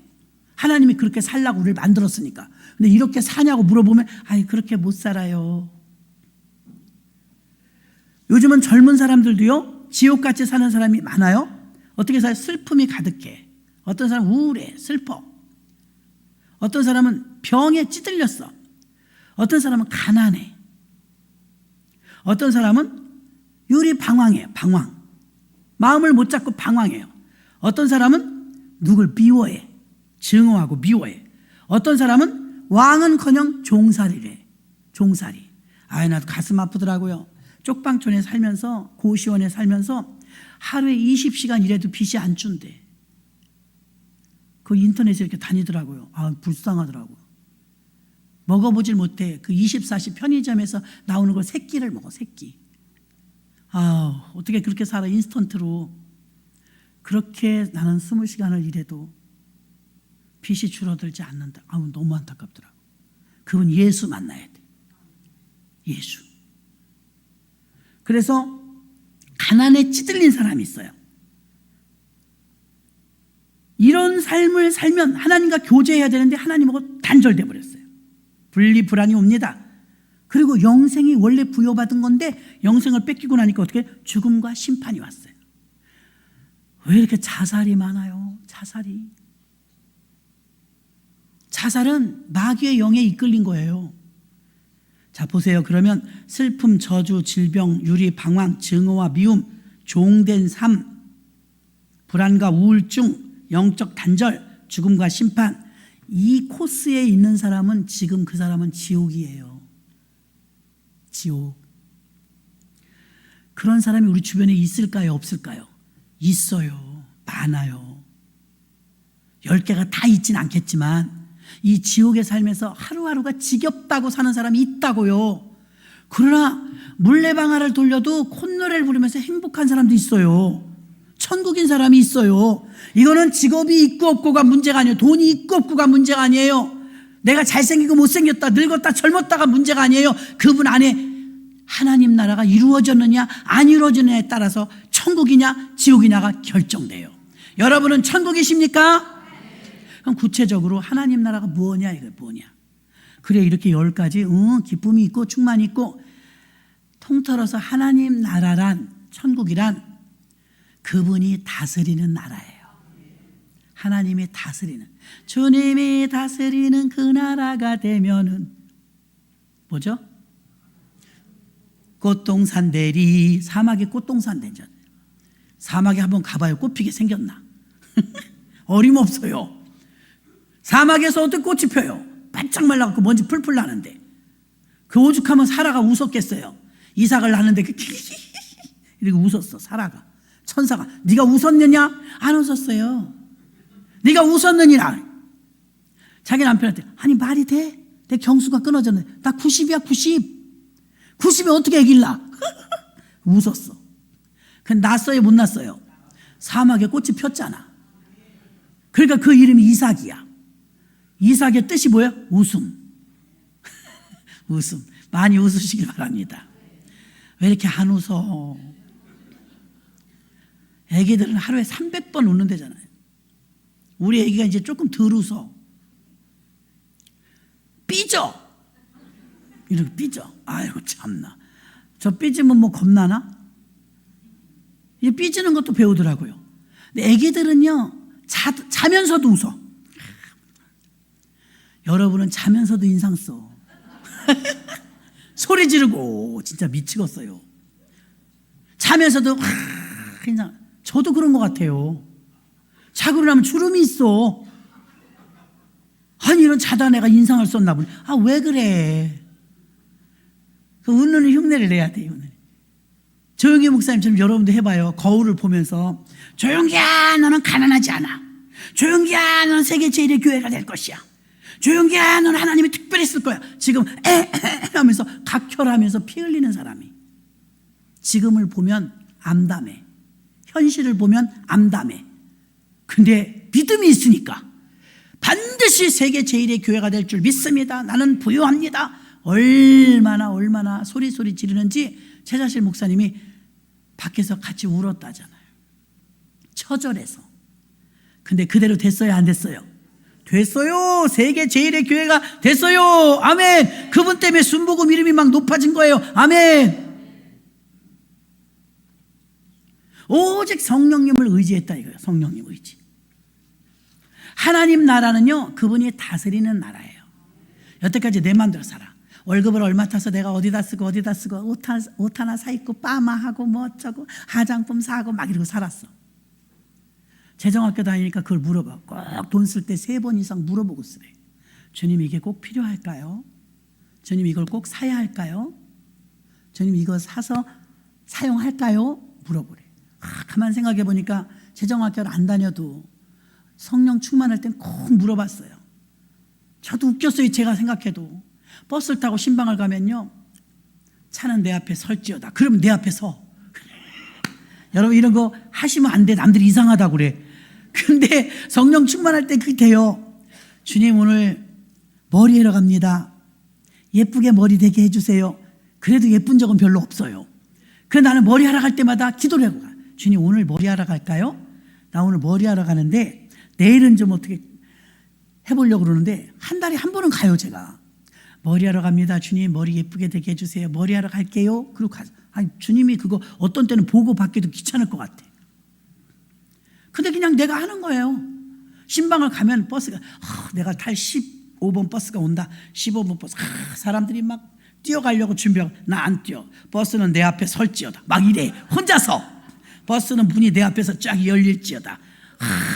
하나님이 그렇게 살라고 우리를 만들었으니까. 근데 이렇게 사냐고 물어보면 아이 그렇게 못 살아요. 요즘은 젊은 사람들도요 지옥같이 사는 사람이 많아요. 어떻게 살아요? 슬픔이 가득해. 어떤 사람은 우울해, 슬퍼. 어떤 사람은 병에 찌들렸어. 어떤 사람은 가난해. 어떤 사람은 유리방황해요. 방황. 마음을 못 잡고 방황해요. 어떤 사람은 누굴 미워해. 증오하고 미워해. 어떤 사람은 왕은커녕 종살이래. 종살이. 나도 가슴 아프더라고요. 쪽방촌에 살면서, 고시원에 살면서 하루에 20시간 일해도 빚이 안 준대. 그 인터넷에 이렇게 다니더라고요. 불쌍하더라고요. 먹어보질 못해. 그 24시 편의점에서 나오는 걸 3끼를 먹어, 3끼. 어떻게 그렇게 살아, 인스턴트로. 그렇게 나는 20시간을 일해도 빚이 줄어들지 않는다. 너무 안타깝더라고. 그분 예수 만나야 돼. 예수. 그래서 가난에 찌들린 사람이 있어요. 이런 삶을 살면 하나님과 교제해야 되는데 하나님하고 단절돼 버렸어요. 분리 불안이 옵니다. 그리고 영생이 원래 부여받은 건데 영생을 뺏기고 나니까 어떻게? 죽음과 심판이 왔어요. 왜 이렇게 자살이 많아요? 자살은 마귀의 영에 이끌린 거예요. 자, 보세요. 그러면 슬픔, 저주, 질병, 유리, 방황, 증오와 미움, 종된 삶, 불안과 우울증, 영적 단절, 죽음과 심판, 이 코스에 있는 사람은 지금 그 사람은 지옥이에요. 지옥. 그런 사람이 우리 주변에 있을까요? 없을까요? 있어요. 많아요. 10개가 다 있진 않겠지만 이 지옥의 삶에서 하루하루가 지겹다고 사는 사람이 있다고요. 그러나 물레방아를 돌려도 콧노래를 부르면서 행복한 사람도 있어요. 천국인 사람이 있어요. 이거는 직업이 있고 없고가 문제가 아니에요. 돈이 있고 없고가 문제가 아니에요. 내가 잘생기고 못생겼다, 늙었다, 젊었다가 문제가 아니에요. 그분 안에 하나님 나라가 이루어졌느냐 안 이루어졌느냐에 따라서 천국이냐 지옥이냐가 결정돼요. 여러분은 천국이십니까? 그럼 구체적으로 하나님 나라가 뭐냐, 이거 뭐냐. 그래, 이렇게 10가지 기쁨이 있고 충만이 있고, 통틀어서 하나님 나라란, 천국이란 그분이 다스리는 나라예요. 하나님이 다스리는, 주님이 다스리는 그 나라가 되면은 뭐죠? 꽃동산 대리. 사막에 꽃동산 되죠. 사막에 한번 가봐요. 꽃피게 생겼나? 어림없어요. 사막에서 어떻게 꽃이 펴요? 바짝 말라갖고 먼지 풀풀 나는데, 그 오죽하면 사라가 웃었겠어요. 이삭을 낳는데 이렇게 웃었어. 사라가, 천사가. 네가 웃었느냐? 안 웃었어요. 네가 웃었느니라. 자기 남편한테, 아니 말이 돼? 내 경수가 끊어졌는데 나 90이야 90에 어떻게 애기를 낳아? 웃었어. 근데 났어요 못 났어요? 사막에 꽃이 폈잖아. 그러니까 그 이름이 이삭이야. 이삭의 뜻이 뭐야? 웃음. 웃음. 많이 웃으시길 바랍니다. 왜 이렇게 안 웃어? 애기들은 하루에 300번 웃는다잖아요. 우리 애기가 이제 조금 덜 웃어. 삐져. 이렇게 삐져. 아이고 참나. 저 삐지면 뭐 겁나나? 이 삐지는 것도 배우더라고요. 근데 애기들은요, 자면서도 웃어. 여러분은 자면서도 인상 써. 소리 지르고 진짜 미치겠어요. 자면서도 인상. 저도 그런 것 같아요. 자고 일어나면 주름이 있어. 아니 이런 자다 내가 인상을 썼나 보네. 왜 그래? 그 웃는 흉내를 내야 돼요. 조용히 목사님처럼 여러분도 해봐요. 거울을 보면서 조용히야 너는 가난하지 않아. 조용히야 너는 세계 제일의 교회가 될 것이야. 조용히야 너는 하나님이 특별히 쓸 거야. 지금 하면서 각혈하면서 피 흘리는 사람이 지금을 보면 암담해. 현실을 보면 암담해. 근데 믿음이 있으니까 반드시 세계 제일의 교회가 될 줄 믿습니다. 나는 부유합니다. 얼마나 소리 지르는지 최자실 목사님이 밖에서 같이 울었다잖아요. 처절해서. 근데 그대로 됐어요 안 됐어요? 됐어요. 세계 제일의 교회가 됐어요. 아멘. 그분 때문에 순복음 이름이 막 높아진 거예요. 아멘. 오직 성령님을 의지했다 이거예요. 성령님 의지. 하나님 나라는요, 그분이 다스리는 나라예요. 여태까지 내 마음대로 살아. 월급을 얼마 타서 내가 어디다 쓰고 옷 하나 사 입고 빠마하고 뭐 어쩌고 화장품 사고 막 이러고 살았어. 재정학교 다니니까 그걸 물어봐. 꼭 돈 쓸 때 3번 이상 물어보고 쓰래. 주님 이게 꼭 필요할까요? 주님 이걸 꼭 사야 할까요? 주님 이거 사서 사용할까요? 물어보래. 가만 생각해 보니까 재정학교를 안 다녀도 성령 충만할 땐 꼭 물어봤어요. 저도 웃겼어요. 제가 생각해도. 버스를 타고 신방을 가면요, 차는 내 앞에 설지어다. 그러면 내 앞에 서. 여러분 이런 거 하시면 안 돼. 남들이 이상하다고 그래. 근데 성령 충만할 때 그게 돼요. 주님 오늘 머리하러 갑니다. 예쁘게 머리 되게 해주세요. 그래도 예쁜 적은 별로 없어요. 그래서 나는 머리하러 갈 때마다 기도를 하고 가요. 주님 오늘 머리하러 갈까요? 나 오늘 머리하러 가는데 내일은 좀 어떻게 해보려고 그러는데 한 달에 한 번은 가요. 제가 머리하러 갑니다. 주님 머리 예쁘게 되게 해주세요. 머리하러 갈게요. 그리고 가서 아니 주님이 그거 어떤 때는 보고 받기도 귀찮을 것 같아. 근데 그냥 내가 하는 거예요. 신방을 가면 버스가 내가 탈 15번 버스가 온다. 15번 버스 사람들이 막 뛰어가려고 준비하고 나 안 뛰어. 버스는 내 앞에 설지어다. 막 이래 혼자서. 버스는 문이 내 앞에서 쫙 열릴지어다.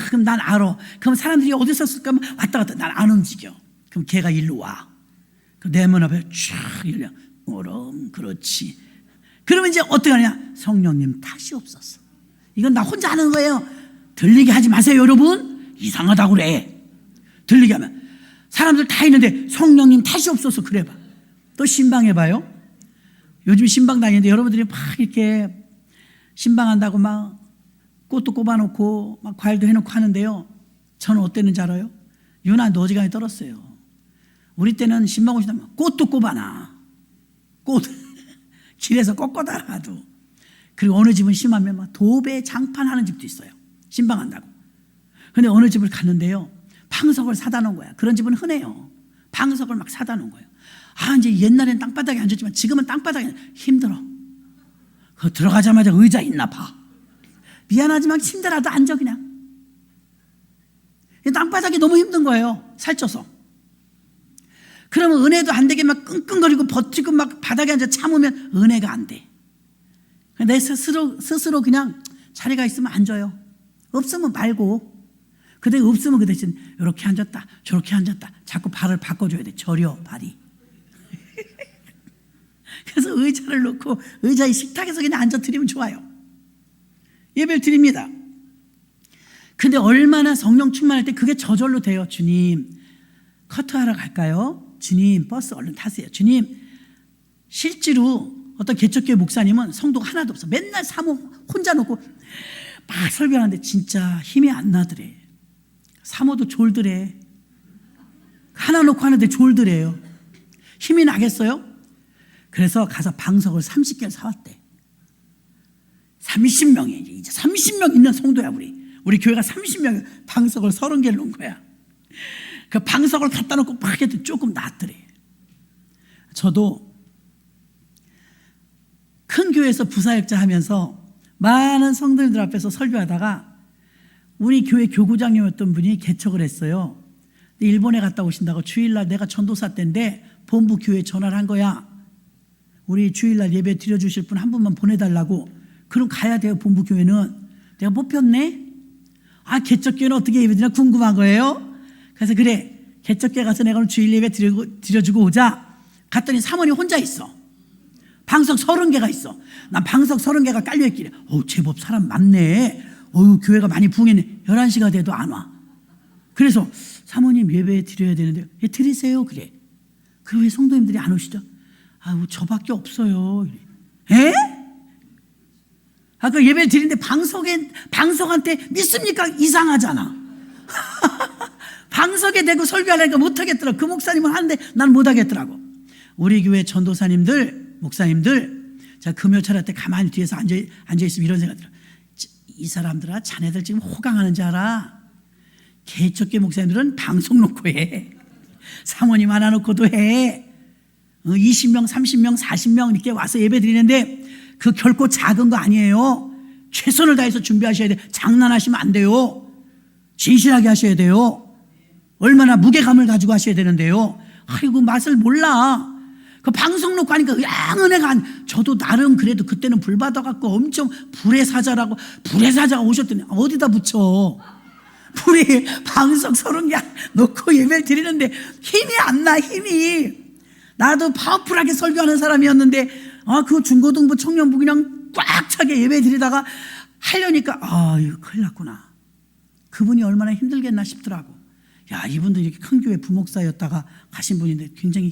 그럼 난 알아. 그럼 사람들이 어디서 쓸까 하면 왔다 갔다. 난 안 움직여. 그럼 걔가 일로 와. 그럼 내 문 앞에 쫙 열려. 오름 그렇지. 그러면 이제 어떻게 하냐? 성령님 다시 없었어. 이건 나 혼자 하는 거예요. 들리게 하지 마세요 여러분. 이상하다고 그래. 들리게 하면 사람들 다 있는데 성령님 다시 없어서 그래봐. 또 신방 해봐요. 요즘 신방 다니는데 여러분들이 막 이렇게 신방한다고 막 꽃도 꼽아놓고 막 과일도 해놓고 하는데요, 저는 어땠는지 알아요? 유나 너 어지간히 떨었어요. 우리 때는 신방 오시다면 꽃도 꼽아놔. 꽃 길에서 꺾어다가도. 그리고 어느 집은 심하면 막 도배 장판하는 집도 있어요. 신방한다고. 근데 어느 집을 갔는데요, 방석을 사다 놓은 거야. 그런 집은 흔해요. 방석을 막 사다 놓은 거예요. 이제 옛날엔 땅바닥에 앉았지만 지금은 땅바닥에 힘들어. 그 들어가자마자 의자 있나 봐. 미안하지만 침대라도 앉아 그냥. 땅바닥이 너무 힘든 거예요. 살쪄서. 그러면 은혜도 안 되게 막 끙끙거리고 버티고 막 바닥에 앉아 참으면 은혜가 안 돼. 내 스스로 그냥 자리가 있으면 앉아요. 없으면 말고. 근데 없으면 그 대신 이렇게 앉았다 저렇게 앉았다 자꾸 발을 바꿔줘야 돼. 저려 발이. 그래서 의자를 놓고 의자의 식탁에서 그냥 앉아드리면 좋아요. 예배를 드립니다. 근데 얼마나 성령 충만할 때 그게 저절로 돼요. 주님 커트하러 갈까요? 주님 버스 얼른 타세요. 주님. 실제로 어떤 개척교회 목사님은 성도가 하나도 없어. 맨날 사모 혼자 놓고 막 설교하는데 진짜 힘이 안 나더래. 사모도 졸더래. 하나 놓고 하는데 졸더래요. 힘이 나겠어요? 그래서 가서 방석을 30개를 사왔대. 30명이 이제 30명 있는 성도야. 우리 교회가 30명 방석을 30개를 놓은 거야. 그 방석을 갖다 놓고 막 해도 조금 낫더래. 저도 큰 교회에서 부사역자 하면서 많은 성도님들 앞에서 설교하다가 우리 교회 교구장님이었던 분이 개척을 했어요. 일본에 갔다 오신다고 주일날 내가 전도사 때인데 본부 교회에 전화를 한 거야. 우리 주일날 예배 드려주실 분 한 분만 보내달라고. 그럼 가야 돼요. 본부 교회는. 내가 뽑혔네. 개척교회는 어떻게 예배 드리나 궁금한 거예요. 그래서 그래 개척교회 가서 내가 오늘 주일 예배 드려주고 오자. 갔더니 사모님 혼자 있어. 방석 30개가 있어. 난 방석 30개가 깔려있길래 제법 사람 많네. 교회가 많이 부흥했네. 11시가 돼도 안 와. 그래서 사모님 예배 드려야 되는데 드리세요. 그래. 그리고 왜 성도님들이 안 오시죠? 저밖에 없어요. 에? 아까 예배 드리는데 방석한테 믿습니까? 이상하잖아. 방석에 대고 설교하려니까 못하겠더라고. 그 목사님은 하는데 난 못하겠더라고. 우리 교회 전도사님들, 목사님들, 자 금요 차례 때 가만히 뒤에서 앉아있으면 이런 생각 들어. 이 사람들아, 자네들 지금 호강하는 줄 알아? 개척교 목사님들은 방송 놓고 해. 사모님 하나 놓고도 해. 20명, 30명, 40명 이렇게 와서 예배 드리는데 그 결코 작은 거 아니에요. 최선을 다해서 준비하셔야 돼. 장난하시면 안 돼요. 진실하게 하셔야 돼요. 얼마나 무게감을 가지고 하셔야 되는데요. 아이고 맛을 몰라. 그 방송 놓고 하니까 은혜가 저도 나름 그래도 그때는 불 받아갖고 엄청 불의 사자라고 불의 사자가 오셨더니 어디다 붙여. 불이 방석 30개 놓고 예배를 드리는데 힘이 안 나. 힘이. 나도 파워풀하게 설교하는 사람이었는데 그 중고등부 청년부 그냥 꽉 차게 예배 드리다가 하려니까 이거 큰일 났구나. 그분이 얼마나 힘들겠나 싶더라고. 야, 이분도 이렇게 큰 교회 부목사였다가 가신 분인데 굉장히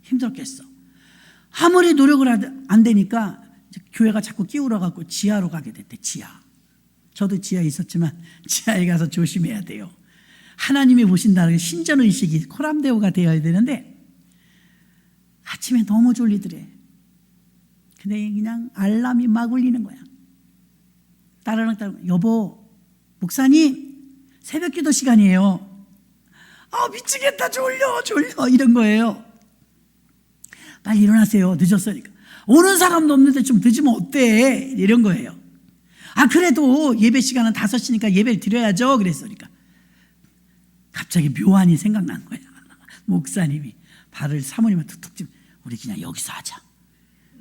힘들었겠어. 아무리 노력을 안 되니까 교회가 자꾸 끼울어갖고 지하로 가게 됐대. 지하. 저도 지하에 있었지만 지하에 가서 조심해야 돼요. 하나님이 보신다는 신전의식이 코람데오가 되어야 되는데 아침에 너무 졸리더래. 근데 그냥 알람이 막 울리는 거야. 따르릉 여보, 목사님 새벽 기도 시간이에요. 미치겠다, 졸려 이런 거예요. 빨리 일어나세요. 늦었으니까. 오는 사람도 없는데 좀 늦으면 어때? 이런 거예요. 그래도 예배 시간은 5시니까 예배를 드려야죠. 그랬으니까 갑자기 묘한이 생각난 거야. 목사님이 발을 사모님한테 툭툭 집, 우리 그냥 여기서 하자.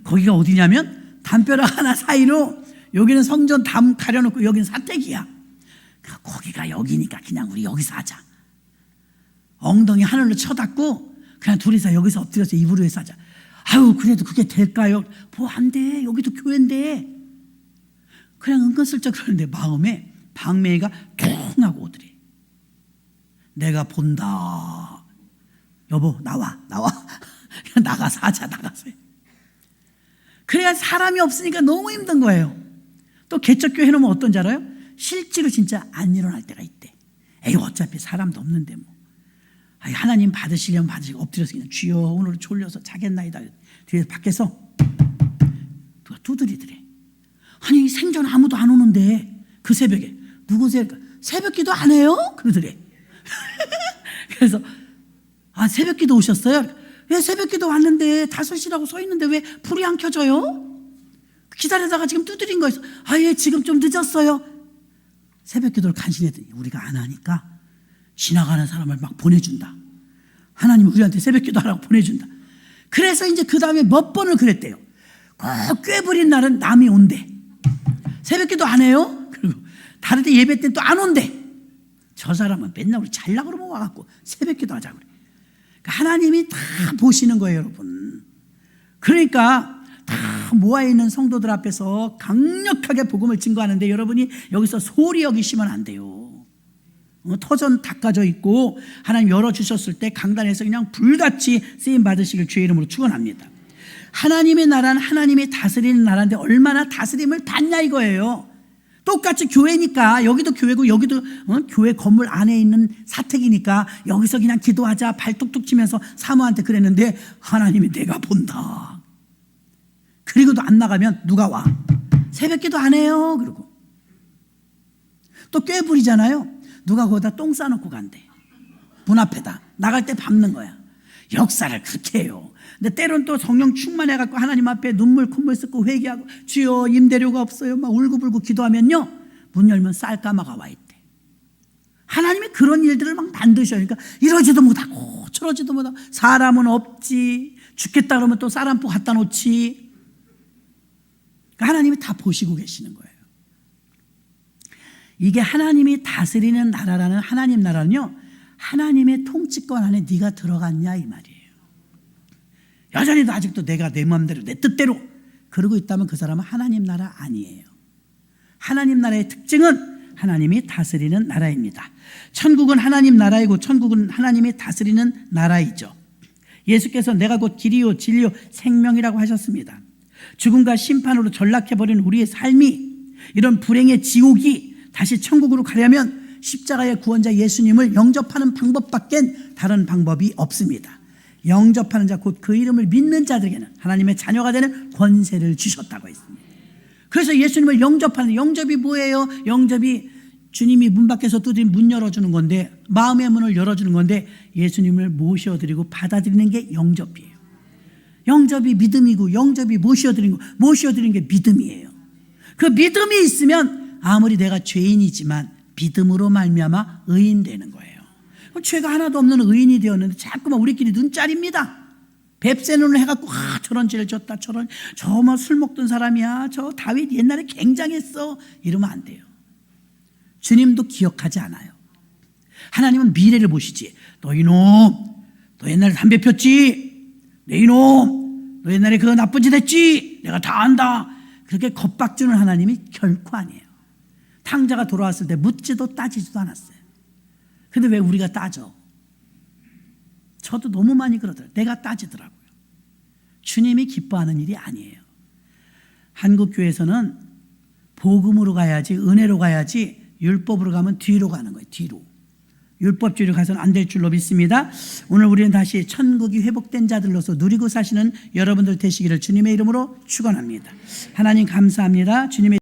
거기가 어디냐면 담벼락 하나 사이로 여기는 성전 담 가려놓고 여기는 사택이야. 거기가 여기니까 그냥 우리 여기서 하자. 엉덩이 하늘로 쳐닫고 그냥 둘이서 여기서 엎드려서 이불 위에서 하자. 그래도 그게 될까요? 안 돼. 여기도 교회인데. 그냥 은근슬쩍 그러는데 마음에 방매가 퉁 하고 오더래. 내가 본다. 여보, 나와. 그냥 나가서 하자, 나가서. 그래야 사람이 없으니까 너무 힘든 거예요. 또 개척교회 해놓으면 어떤지 알아요? 실제로 진짜 안 일어날 때가 있대. 어차피 사람도 없는데 뭐. 하나님 받으시려면 받으시고 엎드려서 그냥 주여 오늘 졸려서 자겠나이다. 뒤에서 밖에서 누가 두드리더래. 생전 아무도 안 오는데 그 새벽에 누구세요? 새벽 기도 안 해요? 그러더래. 그래서 새벽 기도 오셨어요? 왜 새벽 기도 왔는데 5시라고 서 있는데 왜 불이 안 켜져요? 기다리다가 지금 두드린 거였어. 예, 지금 좀 늦었어요. 새벽 기도를 간신히 우리가 안 하니까 지나가는 사람을 막 보내준다. 하나님이 우리한테 새벽 기도 하라고 보내준다. 그래서 이제 그 다음에 몇 번을 그랬대요. 꼭 꾀부린 날은 남이 온대. 새벽 기도 안 해요? 그리고 다른 데 예배 때는 또 안 온대. 저 사람은 맨날 우리 잘라 그러면 와갖고 새벽 기도 하자고 그래. 그러니까 하나님이 다 보시는 거예요, 여러분. 그러니까 다 모아있는 성도들 앞에서 강력하게 복음을 증거하는데 여러분이 여기서 소리 여기시면 안 돼요. 터전 닦아져 있고 하나님 열어주셨을 때 강단에서 그냥 불같이 쓰임 받으시길 주의 이름으로 축원합니다. 하나님의 나라는 하나님이 다스리는 나라인데 얼마나 다스림을 받냐 이거예요. 똑같이 교회니까 여기도 교회고 여기도 교회 건물 안에 있는 사택이니까 여기서 그냥 기도하자 발 뚝뚝 치면서 사모한테 그랬는데 하나님이 내가 본다. 그리고도 안 나가면 누가 와? 새벽 기도 안 해요. 그러고 또 꾀부리잖아요. 누가 거기다 똥 싸놓고 간대. 문 앞에다. 나갈 때 밟는 거야. 역사를 그렇게 해요. 근데 때론 또 성령 충만해갖고 하나님 앞에 눈물 콧물 쏟고 회개하고 주여 임대료가 없어요 막 울고불고 기도하면요 문 열면 쌀까마가 와 있대. 하나님이 그런 일들을 막 만드셔요. 그러니까 이러지도 못하고 저러지도 못하고 사람은 없지. 죽겠다 그러면 또 쌀 한 포 갖다 놓지. 그러니까 하나님이 다 보시고 계시는 거예요. 이게 하나님이 다스리는 나라라는 하나님 나라는요 하나님의 통치권 안에 네가 들어갔냐 이 말이에요. 여전히도 아직도 내가 내 마음대로 내 뜻대로 그러고 있다면 그 사람은 하나님 나라 아니에요. 하나님 나라의 특징은 하나님이 다스리는 나라입니다. 천국은 하나님 나라이고 천국은 하나님이 다스리는 나라이죠. 예수께서 내가 곧 길이요 진리요 생명이라고 하셨습니다. 죽음과 심판으로 전락해버린 우리의 삶이 이런 불행의 지옥이 다시 천국으로 가려면 십자가의 구원자 예수님을 영접하는 방법밖엔 다른 방법이 없습니다. 영접하는 자 곧 그 이름을 믿는 자들에게는 하나님의 자녀가 되는 권세를 주셨다고 했습니다. 그래서 예수님을 영접하는 영접이 뭐예요? 영접이 주님이 문 밖에서 두드린 문 열어주는 건데 마음의 문을 열어주는 건데 예수님을 모셔드리고 받아들이는 게 영접이에요. 영접이 믿음이고 영접이 모셔드리는 게 믿음이에요. 그 믿음이 있으면 아무리 내가 죄인이지만 믿음으로 말미암아 의인 되는 거예요. 죄가 하나도 없는 의인이 되었는데 자꾸만 우리끼리 눈짜립니다. 뱁새 눈을 해갖고 저런 죄를 졌다 저 뭐 술 먹던 사람이야 저 다윗 옛날에 굉장했어 이러면 안 돼요. 주님도 기억하지 않아요. 하나님은 미래를 보시지. 너 이놈 너 옛날에 담배 폈지? 내 이놈 너 옛날에 그거 나쁜 짓 했지? 내가 다 안다. 그렇게 겁박주는 하나님이 결코 아니에요. 탕자가 돌아왔을 때 묻지도 따지지도 않았어요. 근데 왜 우리가 따져? 저도 너무 많이 그러더라고요. 내가 따지더라고요. 주님이 기뻐하는 일이 아니에요. 한국교회에서는 복음으로 가야지, 은혜로 가야지, 율법으로 가면 뒤로 가는 거예요. 뒤로. 율법주의로 가서는 안 될 줄로 믿습니다. 오늘 우리는 다시 천국이 회복된 자들로서 누리고 사시는 여러분들 되시기를 주님의 이름으로 축원합니다. 하나님 감사합니다. 주님의